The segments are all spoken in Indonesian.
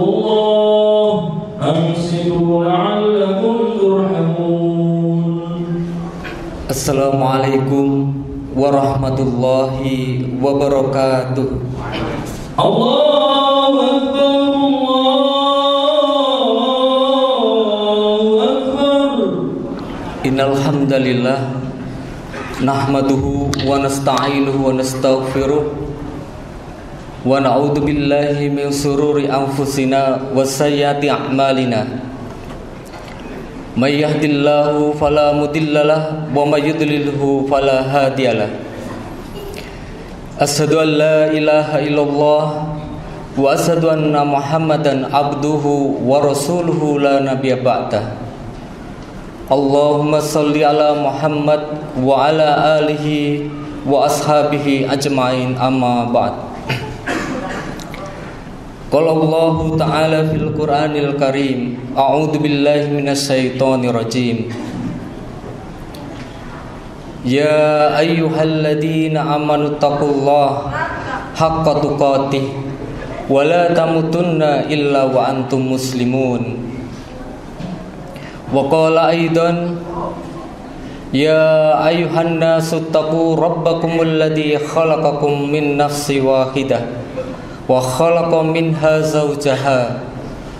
الله أنصتوا لعلكم ترحمون. Assalamualaikum warahmatullahi wabarakatuh. Allahu Akbar, Allahu Akbar. Innal hamdalillah nahmaduhu wa nasta'inuhu wa nastaghfiruh wa na'udzu billahi min shururi anfusina wa sayyiati a'malina. May yahdihillahu fala mudhillalah wa may yudlilhu fala hadiyalah. Asyhadu an la ilaha illallah wa asyhadu anna Muhammadan abduhu wa rasuluhu la nabiyya ba'dah. Allahumma shalli ala Muhammad wa ala alihi wa ashabihi ajma'in, amma ba'd. Qala Allah ta'ala fil Qur'anil Karim, a'udzu billahi minasyaitonir rajim. Ya ayyuhalladzina amanu taqullaha haqqa tuqatih wa la tamutunna illa wa antum muslimun. Wa qala aidan ya ayyuhan nasu taqu rabbakumul ladzi khalaqakum min nafsin wahidah wa khalaqa minha zawjaha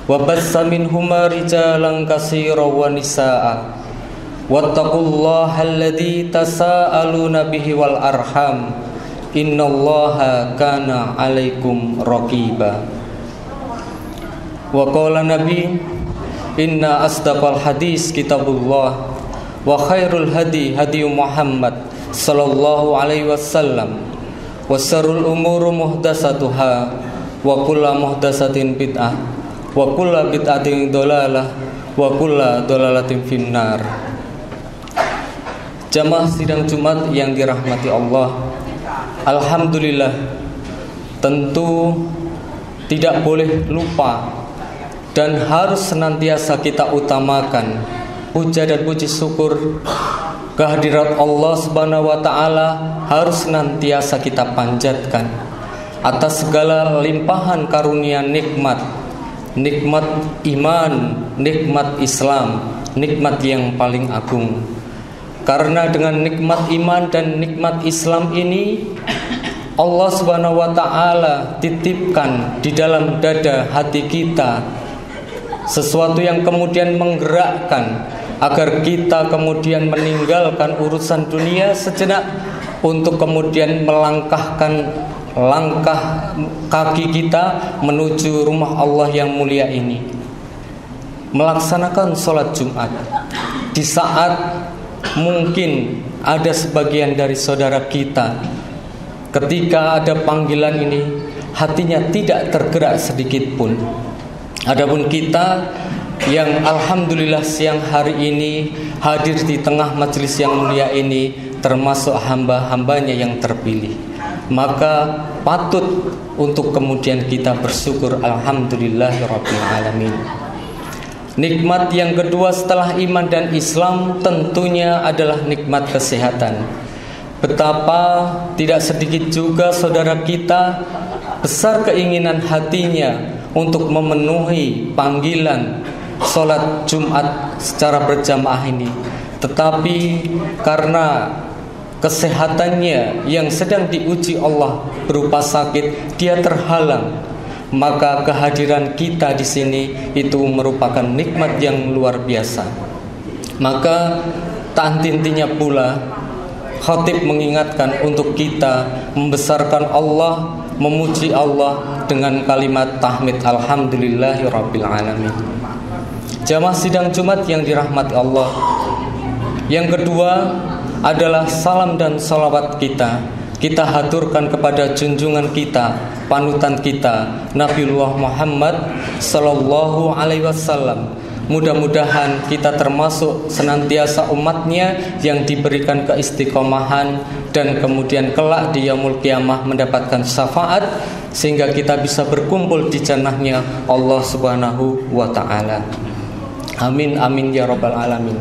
wa bassa minhuma rijalan katsiran wa nisaa'a wattaqullaha alladzi tasaaluna bihi wal arham innallaha kana 'alaikum raqiba. Wa qala nabi inna asdaqal hadis kitabullah wa khairul hadi hadi Muhammad sallallahu alaihi wasallam wa syarrul umuri muhdatsatuha wa kullu muhdatsatin bid'ah wa kullu bid'atin dhalalah wa kullu dhalalatin finnar. Jamaah sidang Jumat yang dirahmati Allah, alhamdulillah, tentu tidak boleh lupa dan harus senantiasa kita utamakan puja dan puji syukur kehadirat Allah Subhanahu wa taala, harus senantiasa kita panjatkan atas segala limpahan karunia nikmat iman, nikmat Islam, nikmat yang paling agung. Karena dengan nikmat iman dan nikmat Islam ini Allah Subhanahu wa taala titipkan di dalam dada hati kita sesuatu yang kemudian menggerakkan agar kita kemudian meninggalkan urusan dunia sejenak untuk kemudian melangkahkan langkah kaki kita menuju rumah Allah yang mulia ini, melaksanakan sholat Jumat. Di saat mungkin ada sebagian dari saudara kita ketika ada panggilan ini hatinya tidak tergerak sedikit pun. Adapun kita yang alhamdulillah siang hari ini hadir di tengah majelis yang mulia ini termasuk hamba-hambanya yang terpilih, maka patut untuk kemudian kita bersyukur alhamdulillahirabbil alamin. Nikmat yang kedua setelah iman dan Islam tentunya adalah nikmat kesehatan. Betapa tidak sedikit juga saudara kita besar keinginan hatinya untuk memenuhi panggilan sholat Jumat secara berjamaah ini, tetapi karena kesehatannya yang sedang diuji Allah berupa sakit, dia terhalang. Maka kehadiran kita di sini itu merupakan nikmat yang luar biasa. Maka tak henti-hentinya pula khatib mengingatkan untuk kita membesarkan Allah, memuji Allah dengan kalimat tahmid alhamdulillahirabbil alamin. Jamaah sidang Jumat yang dirahmati Allah, yang kedua adalah salam dan salawat kita haturkan kepada junjungan kita, panutan kita, Nabiullah Muhammad sallallahu alaihi wasallam. Mudah-mudahan kita termasuk senantiasa umatnya yang diberikan keistiqomahan dan kemudian kelak di yaumul qiyamah mendapatkan syafaat sehingga kita bisa berkumpul di jannahnya Allah Subhanahu wa taala. Amin amin ya rabbal alamin.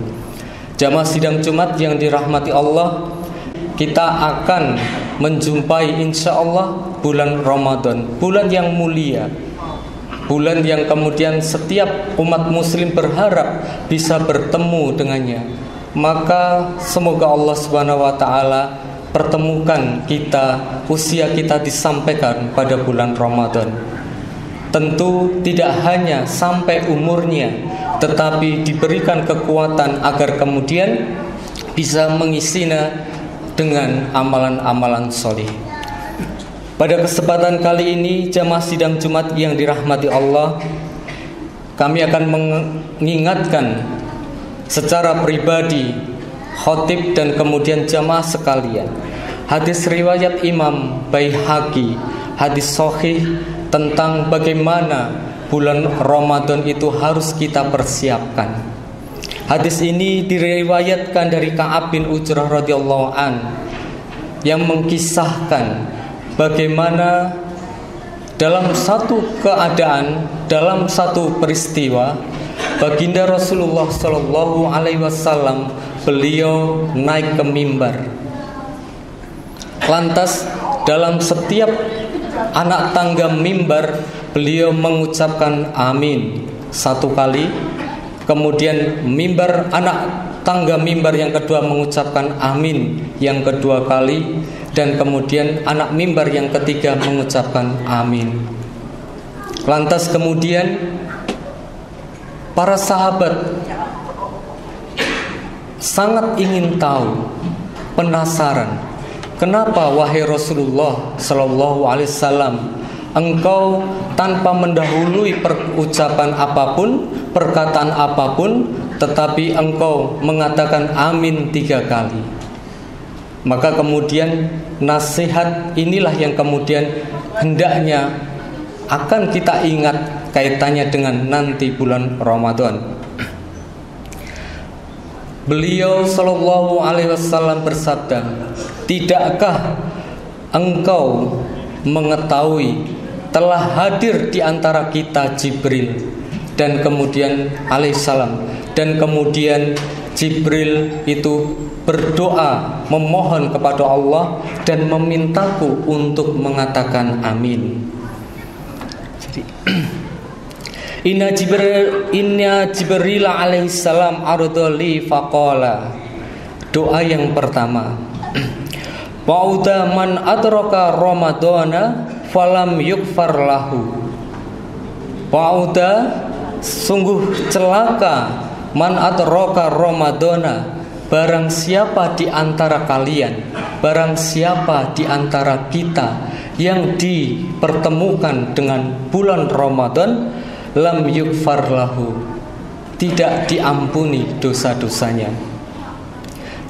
Jamaah sidang Jumat yang dirahmati Allah, kita akan menjumpai insya Allah bulan Ramadan, bulan yang mulia, bulan yang kemudian setiap umat muslim berharap bisa bertemu dengannya. Maka semoga Allah Subhanahu wa taala pertemukan kita, usia kita disampaikan pada bulan Ramadan. Tentu tidak hanya sampai umurnya, tetapi diberikan kekuatan agar kemudian bisa mengisinya dengan amalan-amalan soleh. Pada kesempatan kali ini, jamaah sidang Jumat yang dirahmati Allah, kami akan mengingatkan secara pribadi khotib dan kemudian jamaah sekalian hadis riwayat Imam Baihaqi, hadis sahih tentang bagaimana bulan Ramadan itu harus kita persiapkan. Hadis ini diriwayatkan dari Ka'ab bin Ujrah radhiyallahu an yang mengkisahkan bagaimana dalam satu keadaan, dalam satu peristiwa, baginda Rasulullah Shallallahu Alaihi Wasallam beliau naik ke mimbar. Lantas dalam setiap anak tangga mimbar beliau mengucapkan amin satu kali. Kemudian mimbar anak tangga mimbar yang kedua mengucapkan amin yang kedua kali. Dan kemudian anak mimbar yang ketiga mengucapkan amin. Lantas kemudian para sahabat sangat ingin tahu, penasaran, kenapa wahai Rasulullah Sallallahu Alaihi Wasallam engkau tanpa mendahului ucapan apapun, perkataan apapun, tetapi engkau mengatakan amin 3 kali. Maka kemudian nasihat inilah yang kemudian hendaknya akan kita ingat kaitannya dengan nanti bulan Ramadan. Beliau Shallallahu Alaihi Wasallam bersabda, tidakkah engkau mengetahui telah hadir di antara kita Jibril dan kemudian alaihissalam, dan kemudian Jibril itu berdoa memohon kepada Allah dan memintaku untuk mengatakan amin. Jadi Inna Jibril alaihissalam ardoli faqala. Doa yang pertama, wa'uda man adraka ramadana falam yukfar lahu. Wa'uda, sungguh celaka, man adraka ramadana, barang siapa di antara kalian, barang siapa di antara kita yang dipertemukan dengan bulan Ramadan, lam yukfar lahu, tidak diampuni dosa-dosanya.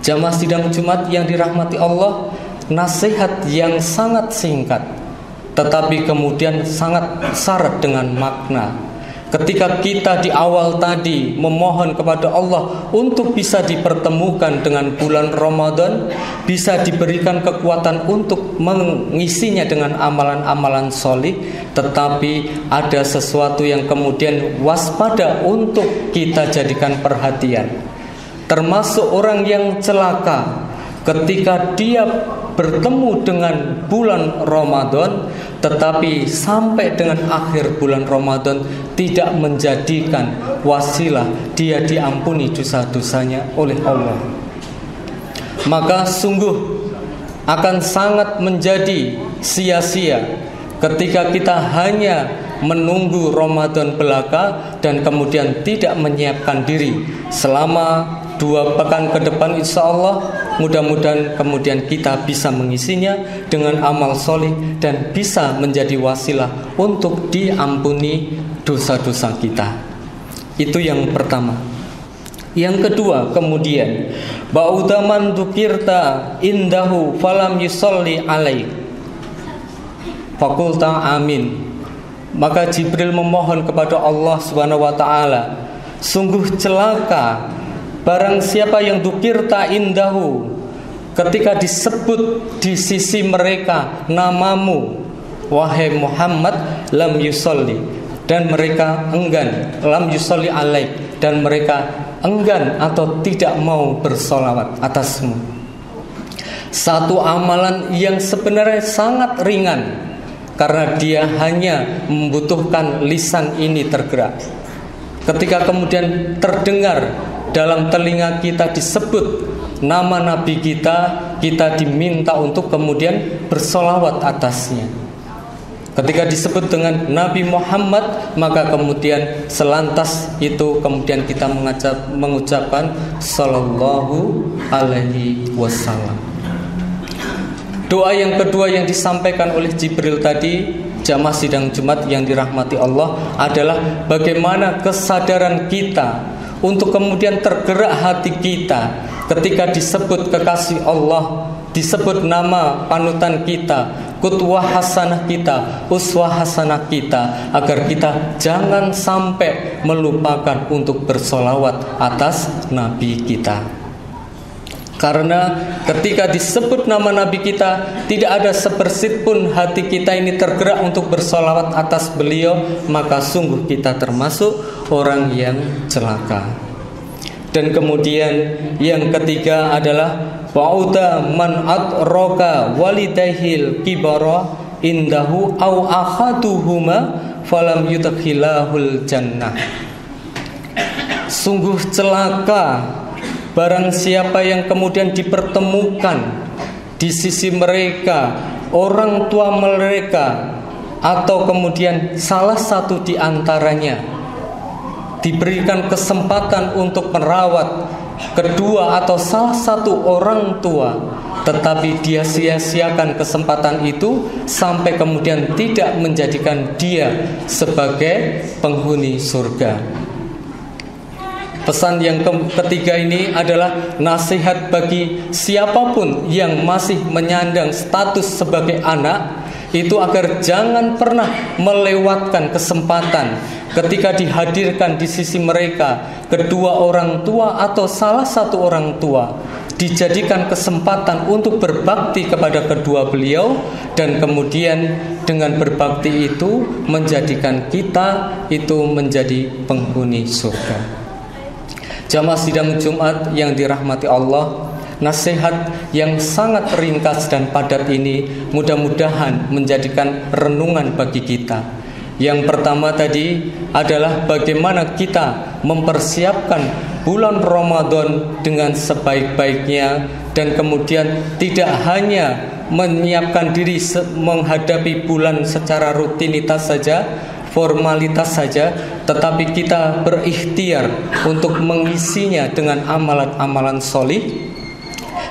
Jamaah sidang Jumat yang dirahmati Allah, nasihat yang sangat singkat tetapi kemudian sangat syarat dengan makna. Ketika kita di awal tadi memohon kepada Allah untuk bisa dipertemukan dengan bulan Ramadan, bisa diberikan kekuatan untuk mengisinya dengan amalan-amalan solih, tetapi ada sesuatu yang kemudian waspada untuk kita jadikan perhatian. Termasuk orang yang celaka ketika dia bertemu dengan bulan Ramadan, tetapi sampai dengan akhir bulan Ramadan tidak menjadikan wasilah dia diampuni dosa-dosanya oleh Allah. Maka sungguh akan sangat menjadi sia-sia ketika kita hanya menunggu Ramadan belaka dan kemudian tidak menyiapkan diri selama 2 pekan ke depan, insya Allah mudah-mudahan kemudian kita bisa mengisinya dengan amal soleh dan bisa menjadi wasilah untuk diampuni dosa-dosa kita. Itu yang pertama. Yang kedua kemudian, ba'udaman dzukirta indahu falam yusolli alaik fakulta amin. Maka Jibril memohon kepada Allah Subhanahu wa taala, sungguh celaka barang siapa yang dzukirta indahu, ketika disebut di sisi mereka namamu wahai Muhammad, lam yusolli, dan mereka enggan, lam yusolli alaik, dan mereka enggan atau tidak mau bersolawat atasmu. Satu amalan yang sebenarnya sangat ringan, karena dia hanya membutuhkan lisan ini tergerak. Ketika kemudian terdengar dalam telinga kita disebut nama Nabi kita diminta untuk kemudian bersolawat atasnya. Ketika disebut dengan Nabi Muhammad, maka kemudian selantas itu kemudian kita mengucapkan sallallahu alaihi wasallam. Doa yang kedua yang disampaikan oleh Jibril tadi, jamaah sidang Jumat yang dirahmati Allah, adalah bagaimana kesadaran kita untuk kemudian tergerak hati kita ketika disebut kekasih Allah, disebut nama panutan kita, qudwah hasanah kita, uswah hasanah kita, agar kita jangan sampai melupakan untuk bersolawat atas Nabi kita. Karena ketika disebut nama Nabi kita, tidak ada sepersit pun hati kita ini tergerak untuk bersolawat atas beliau, maka sungguh kita termasuk orang yang celaka. Dan kemudian yang ketiga adalah ba'uda man atroka walidayhil kibara indahu au akhaduhuma falam yudkhilahul jannah. Sungguh celaka barang siapa yang kemudian dipertemukan di sisi mereka orang tua mereka, atau kemudian salah satu di antaranya diberikan kesempatan untuk merawat kedua atau salah satu orang tua, tetapi dia sia-siakan kesempatan itu sampai kemudian tidak menjadikan dia sebagai penghuni surga. Pesan yang ketiga ini adalah nasihat bagi siapapun yang masih menyandang status sebagai anak, itu agar jangan pernah melewatkan kesempatan ketika dihadirkan di sisi mereka kedua orang tua atau salah satu orang tua, dijadikan kesempatan untuk berbakti kepada kedua beliau, dan kemudian dengan berbakti itu menjadikan kita itu menjadi penghuni surga. Jamaah sidang Jumat yang dirahmati Allah, nasihat yang sangat ringkas dan padat ini mudah-mudahan menjadikan renungan bagi kita. Yang pertama tadi adalah bagaimana kita mempersiapkan bulan Ramadan dengan sebaik-baiknya, dan kemudian tidak hanya menyiapkan diri menghadapi bulan secara rutinitas saja, formalitas saja, tetapi kita berikhtiar untuk mengisinya dengan amalan-amalan solih,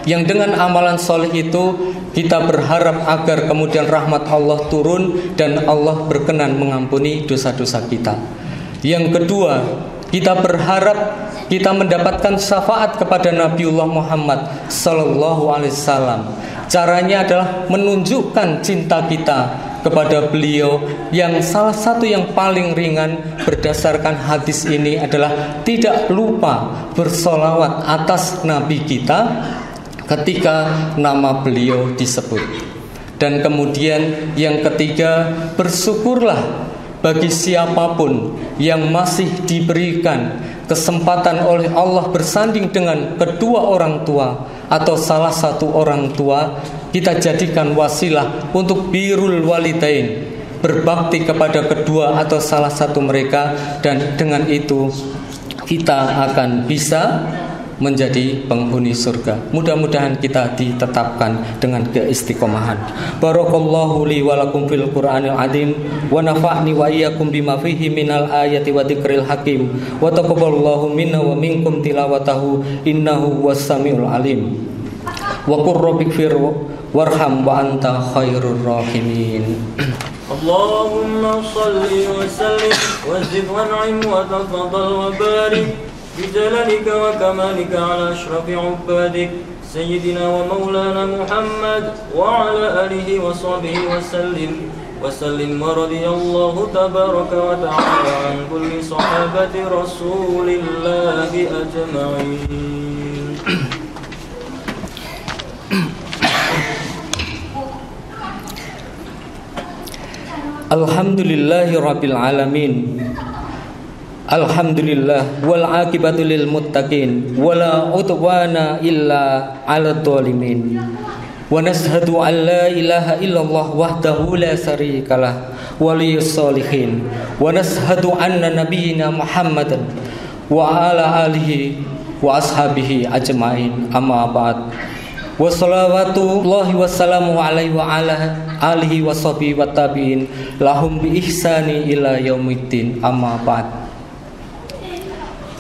yang dengan amalan soleh itu kita berharap agar kemudian rahmat Allah turun dan Allah berkenan mengampuni dosa-dosa kita. Yang kedua, kita berharap kita mendapatkan syafaat kepada Nabiullah Muhammad sallallahu alaihi wasallam. Caranya adalah menunjukkan cinta kita kepada beliau, yang salah satu yang paling ringan berdasarkan hadis ini adalah tidak lupa bersolawat atas Nabi kita ketika nama beliau disebut. Dan kemudian yang ketiga, bersyukurlah bagi siapapun yang masih diberikan kesempatan oleh Allah bersanding dengan kedua orang tua atau salah satu orang tua, kita jadikan wasilah untuk birrul walidain, berbakti kepada kedua atau salah satu mereka, dan dengan itu kita akan bisa menjadi penghuni surga. Mudah-mudahan kita ditetapkan dengan keistiqomahan. Barakallahu li wa lakum fil Qur'anil azim wa nafa'ni wa iyyakum bima fihi minal ayati wa dzikril hakim wa taqabbalallahu minna wa minkum tilawatahu innahu was-samiul alim. Wa qur rabbighfir warham wa anta khairur rahimin. Allahumma shalli wa sallim wa zid wa an'im wa tafadhal wa barik بجلالك وكمالك على أشرف عبادك سيدنا ومولانا محمد وعلى آله وصحبه وسلم ورضي الله تبارك وتعالى عن كل صحابة رسول الله أجمعين. Alhamdulillahi Rabbil Alamin. Alhamdulillah wal aqibatu lil muttaqin wala udwana illa 'alal zalimin. wa nashhadu an la ilaha illallah wahdahu la syarikalah waliyus sholihin, wa nashhadu anna nabiyyina Muhammadan wa ala alihi wa ashabihi ajmain, amma ba'd. Wa salawatullahi wa salamu alaihi wa ala alihi wa sahbihi wa tabi'in lahum bi ihsani ila yaumiddin, amma ba'd.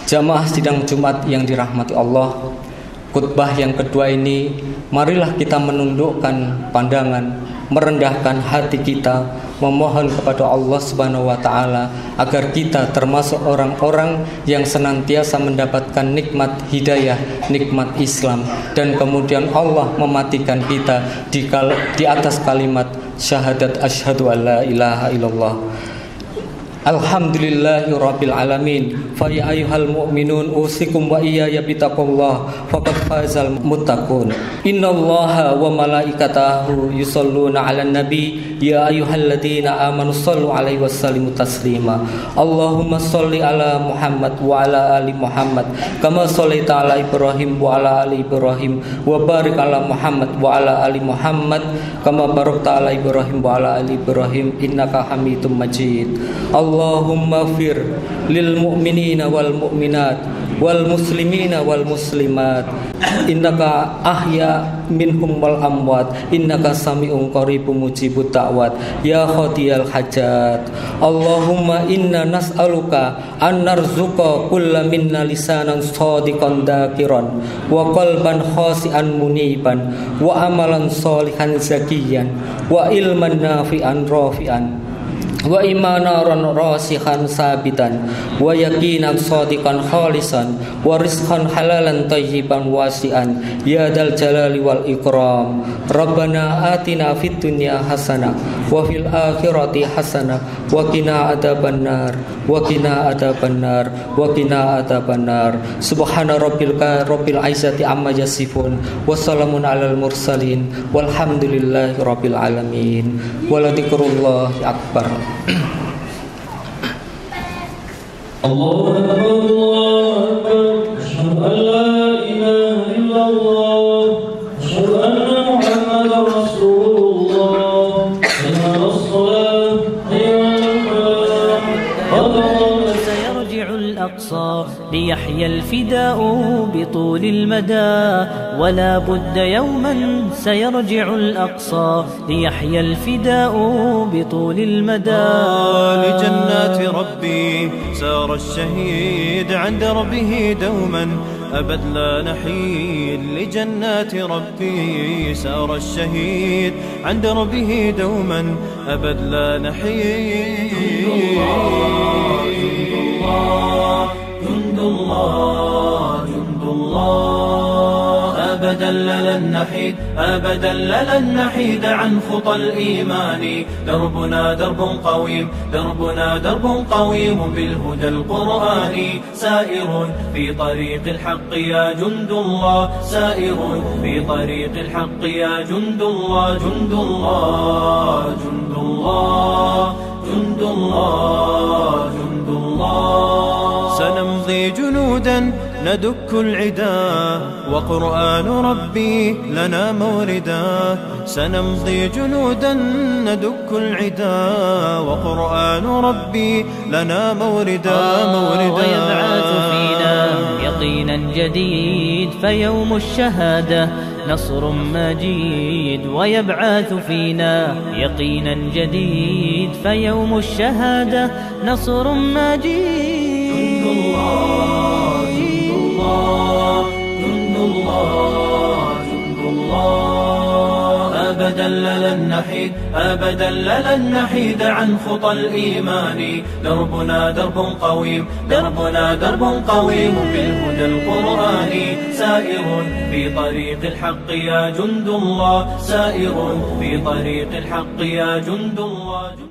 Jamaah sidang Jumat yang dirahmati Allah, khutbah yang kedua ini marilah kita menundukkan pandangan, merendahkan hati kita, memohon kepada Allah Subhanahu wa taala agar kita termasuk orang-orang yang senantiasa mendapatkan nikmat hidayah, nikmat Islam, dan kemudian Allah mematikan kita di atas kalimat syahadat asyhadu alla ilaha illallah. Alhamdulillahirabbil alamin. Fa ya ayyuhal mu'minun usikum wa iyaya bittaqullah faqad fazal muttaqun. Innallaha wa malaikatahu yusholluna 'alan nabi ya ayyuhalladzina amanu shallu 'alaihi wa sallimu taslima. Allahumma shalli 'ala Muhammad wa 'ala ali Muhammad kama shallaita 'ala Ibrahim wa 'ala ali Ibrahim wa barik 'ala Muhammad wa 'ala ali Muhammad kama barakta 'ala Ibrahim wa 'ala ali Ibrahim innaka Hamidum Majid. Allahumma fir lil mu'minina wal mu'minat wal muslimina wal muslimat innaka ahya minhum wal amwat innaka sami'un qaribun mujibud da'wat ya qadiyal hajat. Allahumma inna nas'aluka an narzuqa kulla minna lisanan shadiqan dakiran wa qalban khasi'an muniban wa amalan sholihan zakiyan wa ilman nafi'an rafi'an wa imanan rasikhan sabitan wa yaqinan shadiqan khalisan wa rizqan halalan thayyiban wasi'an ya dal jalali wal ikram. Rabbana atina fid dunya hasanah wa fil akhirati hasanah wa qina adzabannar wa qina adzabannar wa qina adzabannar. Subhana rabbil izzati amma yasifun wa salamun alal mursalin walhamdulillahi rabbil alamin. Waladzikrullahi akbar. Allahu Akbar, Allahu Akbar, asyhadu an la ilaha illallah, asyhadu anna Muhammadar Rasulullah, hayya 'alas shalah, hayya 'alal falah. سيرجع الأقصى ليحيى الفداء بطول المدى ولا بد يوما سيرجع الأقصى ليحيى الفداء بطول المدى. لجنات ربي سار الشهيد عند ربه دوما أبد لا نحيد. لجنات ربي سار الشهيد عند ربه دوما أبد لا نحيد. جند الله جند الله أبدا لن نحيد أبدا لن نحيد عن خطى الإيمان. دربنا درب قويم دربنا درب قويم بالهدى القرآني سائر في طريق الحق يا جند الله سائر في طريق الحق يا جند الله. جند الله جند الله جند الله جند الله. سنمضي جنودا ندك العدا وقرآن ربي لنا موردا. سنمضي جنودا ندك العدا وقرآن ربي لنا موردا. ويبعث فينا يقينا جديد فيوم الشهادة نصر مجيد. ويبعث فينا يقينا جديد فيوم الشهادة نصر مجيد. جند الله جند الله جند الله جند الله أبدا لن نحيد أبدا لن نحيد عن خطى الإيمان. دربنا درب قويم دربنا درب قويم بالهدى القرآني سائر في طريق الحق يا جند الله سائر في طريق الحق يا جند الله.